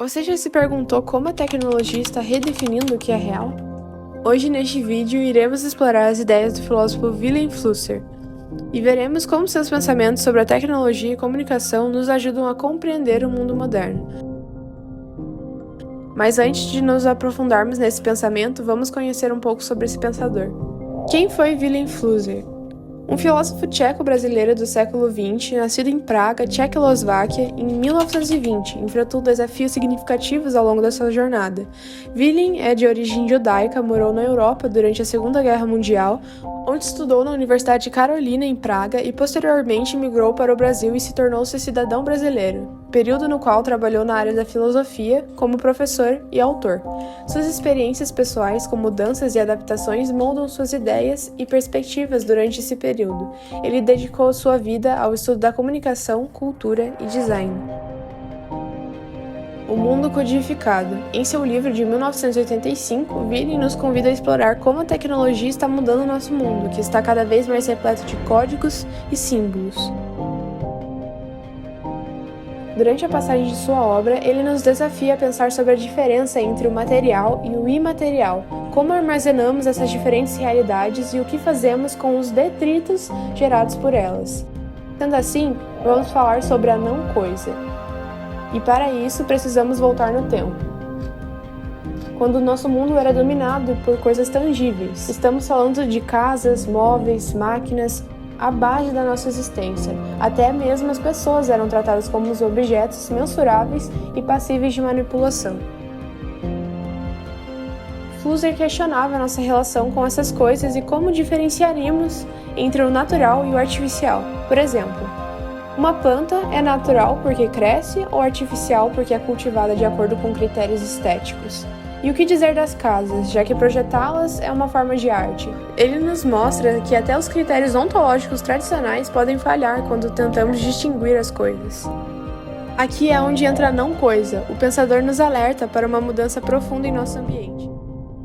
Você já se perguntou como a tecnologia está redefinindo o que é real? Hoje, neste vídeo, iremos explorar as ideias do filósofo Wilhelm Flusser e veremos como seus pensamentos sobre a tecnologia e comunicação nos ajudam a compreender o mundo moderno. Mas antes de nos aprofundarmos nesse pensamento, vamos conhecer um pouco sobre esse pensador. Quem foi Wilhelm Flusser? Um filósofo tcheco-brasileiro do século XX, nascido em Praga, Tchecoslováquia, em 1920, enfrentou desafios significativos ao longo da sua jornada. Wilhelm é de origem judaica, morou na Europa durante a Segunda Guerra Mundial, onde estudou na Universidade de Carolina, em Praga, e posteriormente migrou para o Brasil e se tornou-se cidadão brasileiro, período no qual trabalhou na área da filosofia como professor e autor. Suas experiências pessoais com mudanças e adaptações moldam suas ideias e perspectivas durante esse período. Ele dedicou sua vida ao estudo da comunicação, cultura e design. O Mundo Codificado. Em seu livro de 1985, Wilhelm nos convida a explorar como a tecnologia está mudando o nosso mundo, que está cada vez mais repleto de códigos e símbolos. Durante a passagem de sua obra, ele nos desafia a pensar sobre a diferença entre o material e o imaterial, como armazenamos essas diferentes realidades e o que fazemos com os detritos gerados por elas. Sendo assim, vamos falar sobre a não-coisa. E para isso, precisamos voltar no tempo, quando o nosso mundo era dominado por coisas tangíveis. Estamos falando de casas, móveis, máquinas, a base da nossa existência. Até mesmo as pessoas eram tratadas como os objetos mensuráveis e passíveis de manipulação. Flusser questionava nossa relação com essas coisas e como diferenciaríamos entre o natural e o artificial. Por exemplo, uma planta é natural porque cresce ou artificial porque é cultivada de acordo com critérios estéticos? E o que dizer das casas, já que projetá-las é uma forma de arte? Ele nos mostra que até os critérios ontológicos tradicionais podem falhar quando tentamos distinguir as coisas. Aqui é onde entra a não-coisa. O pensador nos alerta para uma mudança profunda em nosso ambiente.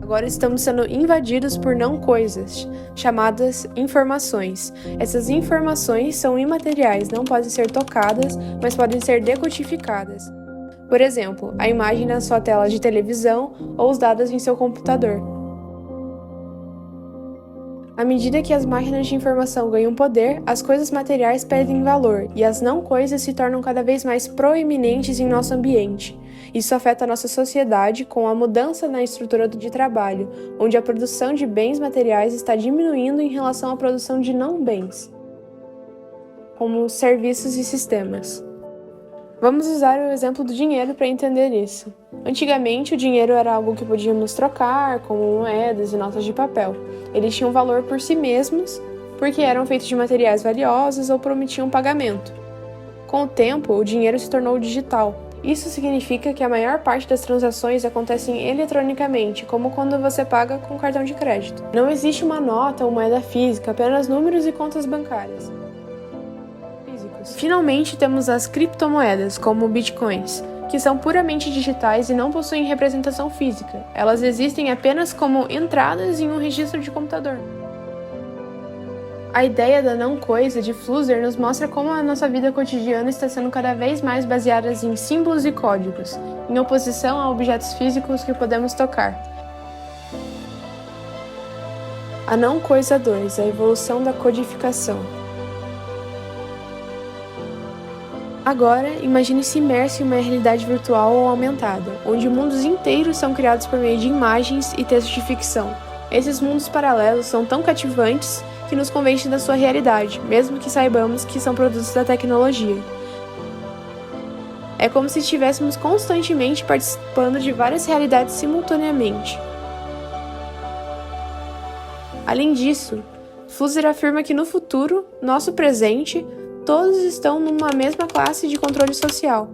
Agora estamos sendo invadidos por não-coisas, chamadas informações. Essas informações são imateriais, não podem ser tocadas, mas podem ser decodificadas. Por exemplo, a imagem na sua tela de televisão ou os dados em seu computador. À medida que as máquinas de informação ganham poder, as coisas materiais perdem valor e as não-coisas se tornam cada vez mais proeminentes em nosso ambiente. Isso afeta a nossa sociedade com a mudança na estrutura de trabalho, onde a produção de bens materiais está diminuindo em relação à produção de não-bens, como serviços e sistemas. Vamos usar o exemplo do dinheiro para entender isso. Antigamente, o dinheiro era algo que podíamos trocar, como moedas e notas de papel. Eles tinham valor por si mesmos, porque eram feitos de materiais valiosos ou prometiam pagamento. Com o tempo, o dinheiro se tornou digital. Isso significa que a maior parte das transações acontecem eletronicamente, como quando você paga com cartão de crédito. Não existe uma nota ou moeda física, apenas números e contas bancárias. Finalmente, temos as criptomoedas, como bitcoins, que são puramente digitais e não possuem representação física. Elas existem apenas como entradas em um registro de computador. A ideia da não-coisa de Flusser nos mostra como a nossa vida cotidiana está sendo cada vez mais baseada em símbolos e códigos, em oposição a objetos físicos que podemos tocar. A não-coisa 2, a evolução da codificação. Agora, imagine-se imerso em uma realidade virtual ou aumentada, onde mundos inteiros são criados por meio de imagens e textos de ficção. Esses mundos paralelos são tão cativantes que nos convencem da sua realidade, mesmo que saibamos que são produtos da tecnologia. É como se estivéssemos constantemente participando de várias realidades simultaneamente. Além disso, Flusser afirma que no futuro, nosso presente, todos estão numa mesma classe de controle social.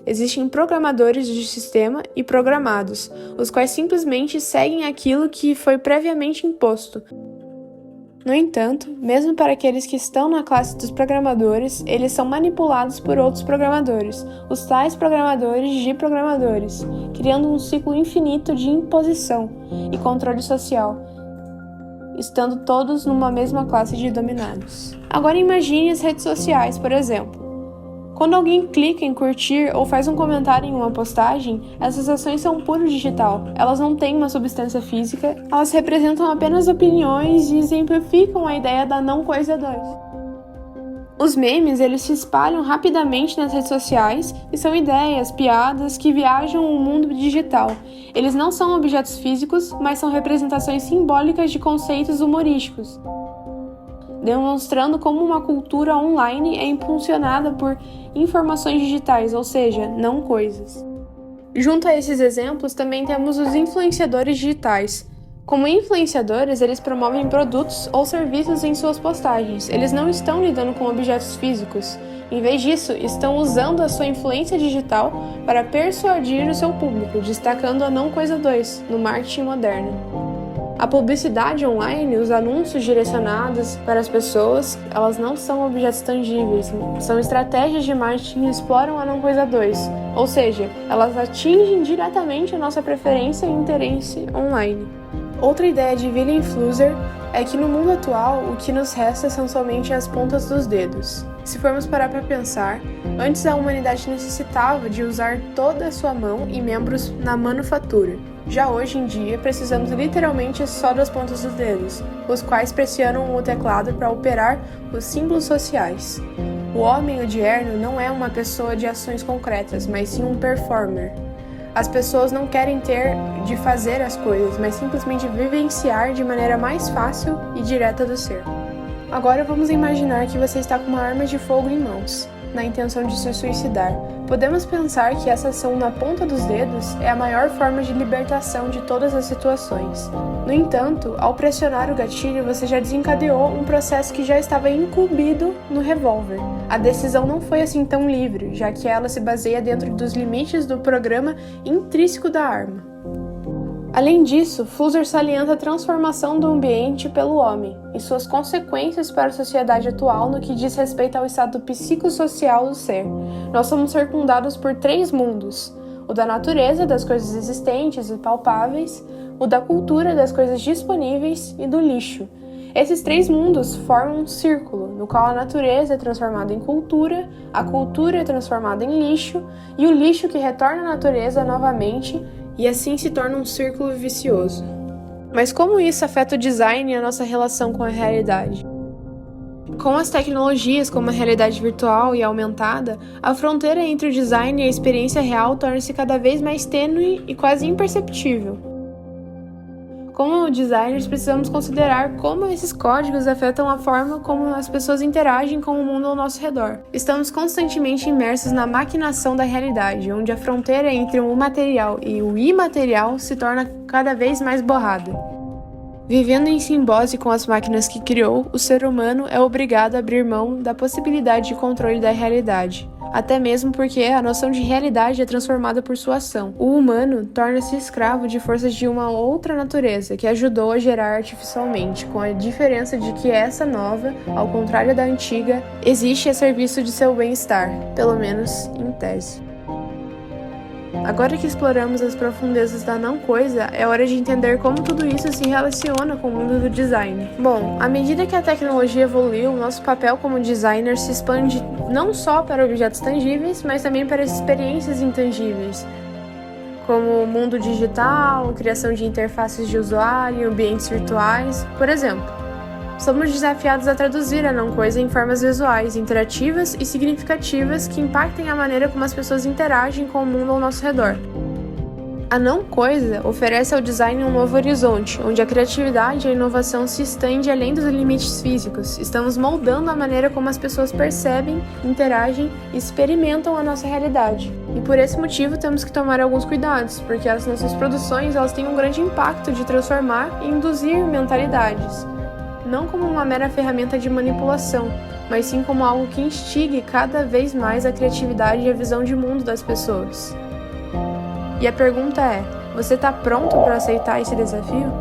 Existem programadores de sistema e programados, os quais simplesmente seguem aquilo que foi previamente imposto. No entanto, mesmo para aqueles que estão na classe dos programadores, eles são manipulados por outros programadores, os tais programadores de programadores, criando um ciclo infinito de imposição e controle social, estando todos numa mesma classe de dominados. Agora imagine as redes sociais, por exemplo. Quando alguém clica em curtir ou faz um comentário em uma postagem, essas ações são puro digital. Elas não têm uma substância física, elas representam apenas opiniões e exemplificam a ideia da não coisa 2. Os memes, eles se espalham rapidamente nas redes sociais e são ideias, piadas que viajam o mundo digital. Eles não são objetos físicos, mas são representações simbólicas de conceitos humorísticos, demonstrando como uma cultura online é impulsionada por informações digitais, ou seja, não coisas. Junto a esses exemplos, também temos os influenciadores digitais. Como influenciadores, eles promovem produtos ou serviços em suas postagens. Eles não estão lidando com objetos físicos. Em vez disso, estão usando a sua influência digital para persuadir o seu público, destacando a não coisa 2 no marketing moderno. A publicidade online, os anúncios direcionados para as pessoas, elas não são objetos tangíveis, são estratégias de marketing que exploram a não coisa 2, ou seja, elas atingem diretamente a nossa preferência e interesse online. Outra ideia de Wilhelm Flusser é que no mundo atual o que nos resta são somente as pontas dos dedos. Se formos parar para pensar, antes a humanidade necessitava de usar toda a sua mão e membros na manufatura. Já hoje em dia, precisamos literalmente só das pontas dos dedos, os quais pressionam o teclado para operar os símbolos sociais. O homem odierno não é uma pessoa de ações concretas, mas sim um performer. As pessoas não querem ter de fazer as coisas, mas simplesmente vivenciar de maneira mais fácil e direta do ser. Agora vamos imaginar que você está com uma arma de fogo em mãos, na intenção de se suicidar. Podemos pensar que essa ação na ponta dos dedos é a maior forma de libertação de todas as situações. No entanto, ao pressionar o gatilho, você já desencadeou um processo que já estava incumbido no revólver. A decisão não foi assim tão livre, já que ela se baseia dentro dos limites do programa intrínseco da arma. Além disso, Flusser salienta a transformação do ambiente pelo homem e suas consequências para a sociedade atual no que diz respeito ao estado psicossocial do ser. Nós somos circundados por 3 mundos: o da natureza, das coisas existentes e palpáveis, o da cultura, das coisas disponíveis e do lixo. Esses 3 mundos formam um círculo, no qual a natureza é transformada em cultura, a cultura é transformada em lixo e o lixo que retorna à natureza novamente, e assim se torna um círculo vicioso. Mas como isso afeta o design e a nossa relação com a realidade? Com as tecnologias como a realidade virtual e aumentada, a fronteira entre o design e a experiência real torna-se cada vez mais tênue e quase imperceptível. Como designers, precisamos considerar como esses códigos afetam a forma como as pessoas interagem com o mundo ao nosso redor. Estamos constantemente imersos na maquinação da realidade, onde a fronteira entre o material e o imaterial se torna cada vez mais borrada. Vivendo em simbiose com as máquinas que criou, o ser humano é obrigado a abrir mão da possibilidade de controle da realidade. Até mesmo porque a noção de realidade é transformada por sua ação. O humano torna-se escravo de forças de uma outra natureza que ajudou a gerar artificialmente, com a diferença de que essa nova, ao contrário da antiga, existe a serviço de seu bem-estar, pelo menos em tese. Agora que exploramos as profundezas da não-coisa, é hora de entender como tudo isso se relaciona com o mundo do design. Bom, à medida que a tecnologia evoluiu, nosso papel como designer se expande não só para objetos tangíveis, mas também para experiências intangíveis, como o mundo digital, criação de interfaces de usuário, ambientes virtuais, por exemplo. Somos desafiados a traduzir a não-coisa em formas visuais, interativas e significativas que impactem a maneira como as pessoas interagem com o mundo ao nosso redor. A não-coisa oferece ao design um novo horizonte, onde a criatividade e a inovação se estendem além dos limites físicos. Estamos moldando a maneira como as pessoas percebem, interagem e experimentam a nossa realidade. E por esse motivo temos que tomar alguns cuidados, porque as nossas produções elas têm um grande impacto de transformar e induzir mentalidades. Não como uma mera ferramenta de manipulação, mas sim como algo que instigue cada vez mais a criatividade e a visão de mundo das pessoas. E a pergunta é: você está pronto para aceitar esse desafio?